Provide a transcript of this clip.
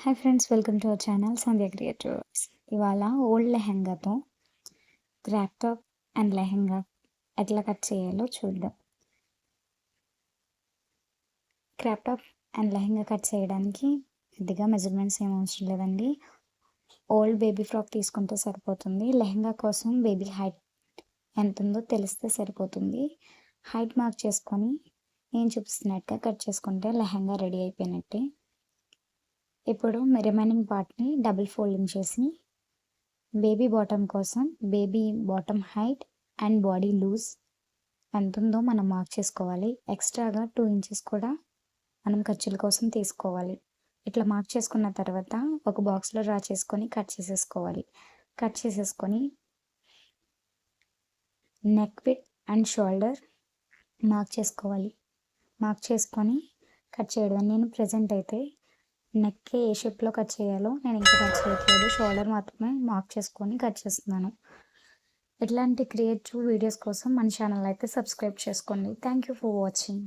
Hi friends, welcome to our channel Sandhya creatives. ఇవాళ old లెహెంగాతో crop top and lehenga ఎట్లా cut చేయాలో చూద్దాం. Crop top and lehenga cut చేయడానికి పెద్దగా మెజర్మెంట్స్ ఏం అవసరం లేదండి. ఓల్డ్ బేబీ ఫ్రాక్ తీసుకుంటే సరిపోతుంది. లెహెంగా కోసం బేబీ హైట్ ఎంత ఉందో తెలిస్తే సరిపోతుంది. హైట్ మార్క్ చేసుకొని నేను చూపిస్తున్నట్టుగా కట్ చేసుకుంటే లెహెంగా రెడీ అయిపోయినట్టే. ఇప్పుడు రిమైనింగ్ పార్ట్ని డబుల్ ఫోల్డింగ్ చేసి బేబీ బాటమ్ కోసం baby bottom height and body loose ఎంత ఉందో మనం మార్క్ చేసుకోవాలి. ఎక్స్ట్రాగా 2 ఇంచెస్ కూడా మనం ఖర్చుల కోసం తీసుకోవాలి. ఇట్లా మార్క్ చేసుకున్న తర్వాత ఒక బాక్స్లో డ్రా చేసుకొని కట్ చేసేసుకొని neck width and shoulder mark చేసుకోవాలి. మార్క్ చేసుకొని కట్ చేయడం. నేను ప్రజెంట్ అయితే నెక్కి ఏ షేప్లో కట్ చేయాలో నేను ఇంకా కట్ చేయట్లేదు. షోల్డర్ మాత్రమే మార్క్ చేసుకొని కట్ చేస్తున్నాను. ఇట్లాంటి క్రియేటివ్ వీడియోస్ కోసం మన ఛానల్ అయితే సబ్స్క్రైబ్ చేసుకోండి. Thank you for watching.